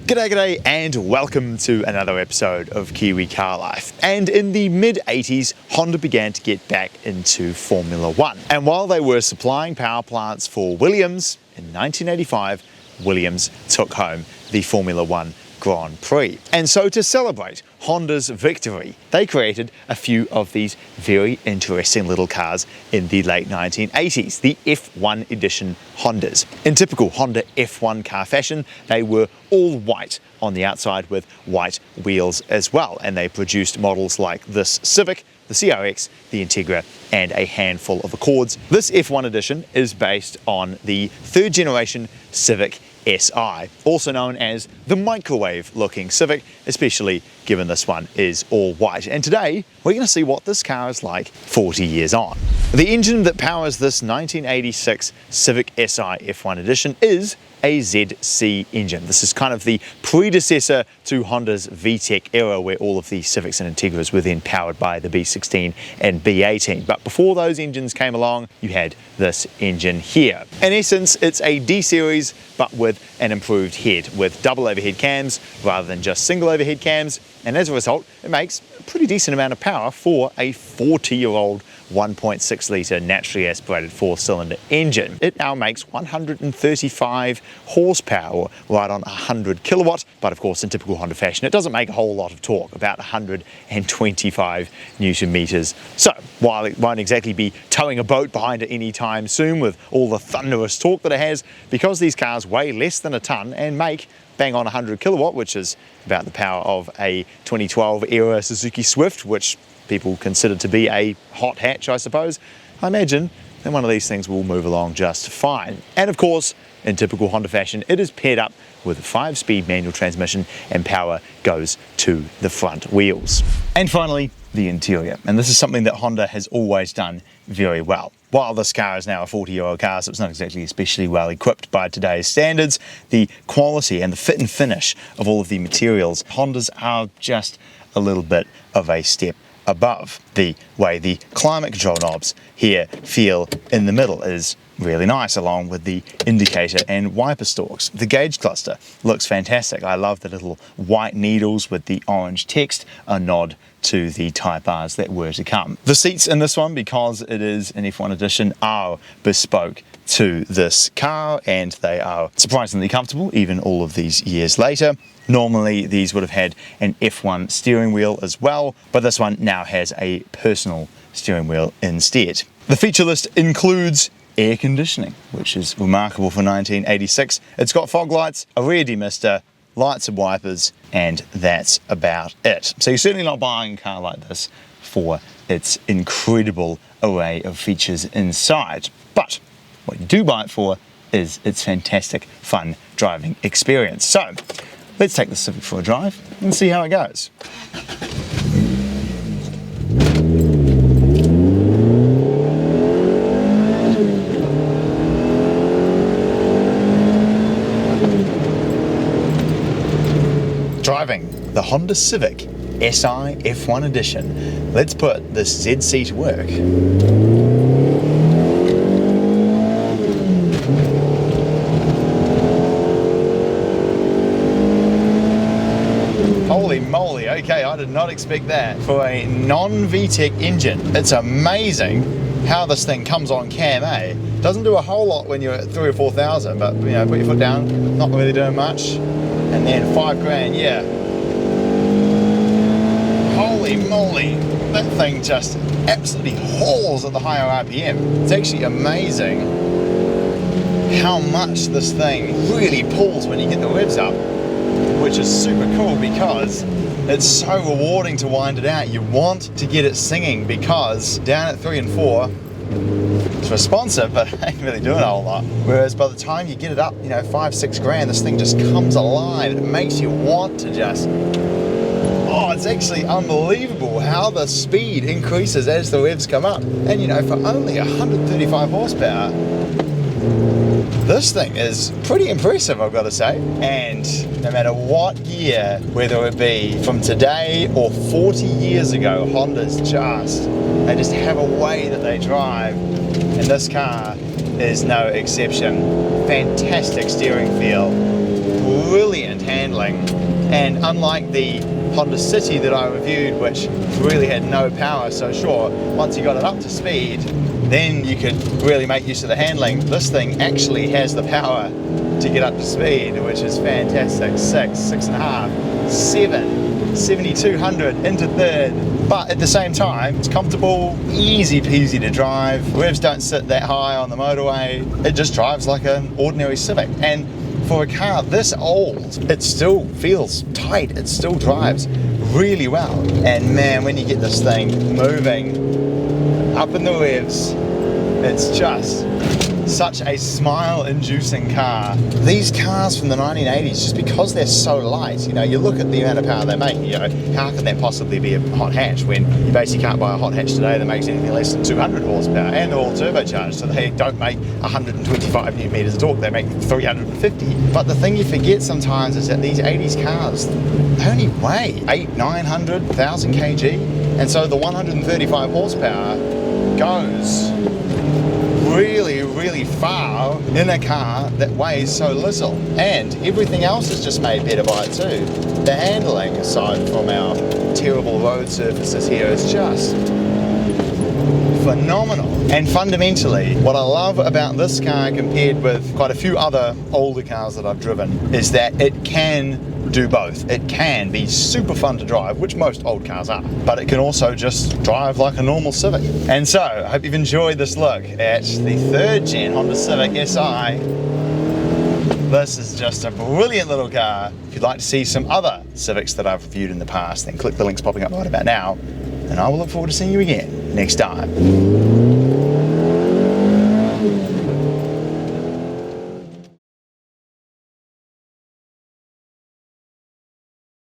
G'day and welcome to another episode of Kiwi Car Life. And in the mid-80s, Honda began to get back into Formula One. And while they were supplying power plants for Williams, in 1985, Williams took home the Formula One Grand Prix. And so to celebrate Honda's victory, they created a few of these very interesting little cars in the late 1980s, the F1 edition Hondas. In typical Honda F1 car fashion, they were all white on the outside with white wheels as well, and they produced models like this Civic, the CRX, the Integra, and a handful of Accords. This F1 edition is based on the third generation Civic SI, also known as the microwave looking Civic, especially given this one is all white. And today we're going to see what this car is like 40 years on. The engine that powers this 1986 Civic SI F1 edition is a ZC engine. This is kind of the predecessor to Honda's VTEC era, where all of the Civics and Integras were then powered by the B16 and B18. But before those engines came along, you had this engine here. In essence, it's a D series, but with an improved head, with double overhead cams rather than just single overhead cams. And as a result, it makes a pretty decent amount of power for a 40-year-old 1.6 litre naturally aspirated 4-cylinder engine. It now makes 135 horsepower, right on 100 kilowatts, but of course in typical Honda fashion it doesn't make a whole lot of torque, about 125 newton meters. So while it won't exactly be towing a boat behind it anytime soon with all the thunderous torque that it has, because these cars weigh less than a ton and make bang on 100 kilowatt, which is about the power of a 2012 era Suzuki Swift, which people consider to be a hot hatch, I suppose, I imagine that one of these things will move along just fine. And of course, in typical Honda fashion, it is paired up with a 5-speed manual transmission and power goes to the front wheels. And finally, the interior. And this is something that Honda has always done very well. While this car is now a 40-year-old car, so it's not exactly especially well equipped by today's standards, the quality and the fit and finish of all of the materials, Hondas are just a little bit of a step above. The way the climate control knobs here feel in the middle is really nice, along with the indicator and wiper stalks. The gauge cluster looks fantastic. I love the little white needles with the orange text, a nod to the Type R's that were to come. The seats in this one, because it is an F1 edition, are bespoke to this car, and they are surprisingly comfortable even all of these years later. Normally these would have had an F1 steering wheel as well, but this one now has a personal steering wheel instead. The feature list includes air conditioning, which is remarkable for 1986. It's got fog lights, a rear demister, lights and wipers, and that's about it. So you're certainly not buying a car like this for its incredible array of features inside. But what you do buy it for is its fantastic fun driving experience. So let's take the Civic for a drive and see how it goes. Driving the Honda Civic SI F1 edition. Let's put this ZC to work. Holy moly, okay, I did not expect that. For a non-VTEC engine, it's amazing how this thing comes on cam A. Doesn't do a whole lot when you're at 3,000 or 4,000, but you know, put your foot down, not really doing much. And then 5 grand, yeah. Holy moly, that thing just absolutely hauls at the higher RPM. It's actually amazing how much this thing really pulls when you get the revs up, which is super cool because it's so rewarding to wind it out. You want to get it singing, because down at 3 and 4, it's responsive, but it ain't really doing a whole lot. Whereas by the time you get it up, you know, 5-6 grand, this thing just comes alive. It makes you want to just, oh, it's actually unbelievable how the speed increases as the revs come up. And you know, for only 135 horsepower, this thing is pretty impressive, I've got to say. And no matter what year, whether it be from today or 40 years ago, Hondas they just have a way that they drive, and this car is no exception. Fantastic steering feel, brilliant handling. And unlike the Honda City that I reviewed, which really had no power, so sure, once you got it up to speed, then you could really make use of the handling. This thing actually has the power to get up to speed, which is fantastic. 6.5, 7, 7,200 into third. But at the same time, it's comfortable, easy peasy to drive. Revs don't sit that high on the motorway. It just drives like an ordinary Civic. And for a car this old, it still feels tight. It still drives really well. And man, when you get this thing moving up in the revs, it's just such a smile-inducing car. These cars from the 1980s, just because they're so light, you know, you look at the amount of power they make, you know, how can that possibly be a hot hatch when you basically can't buy a hot hatch today that makes anything less than 200 horsepower, and they're all turbocharged, so they don't make 125 newton meters of torque, they make 350. But the thing you forget sometimes is that these 80s cars, they only weigh 800, 900, 1,000 kg, and so the 135 horsepower goes really far in a car that weighs so little, and everything else is just made better by it too. The handling, aside from our terrible road surfaces here, is just phenomenal. And fundamentally, what I love about this car compared with quite a few other older cars that I've driven is that it can do both. It can be super fun to drive, which most old cars are, but it can also just drive like a normal Civic. And so, I hope you've enjoyed this look at the 3rd gen Honda Civic SI. This is just a brilliant little car. If you'd like to see some other Civics that I've reviewed in the past, then click the links popping up right about now, and I will look forward to seeing you again next time.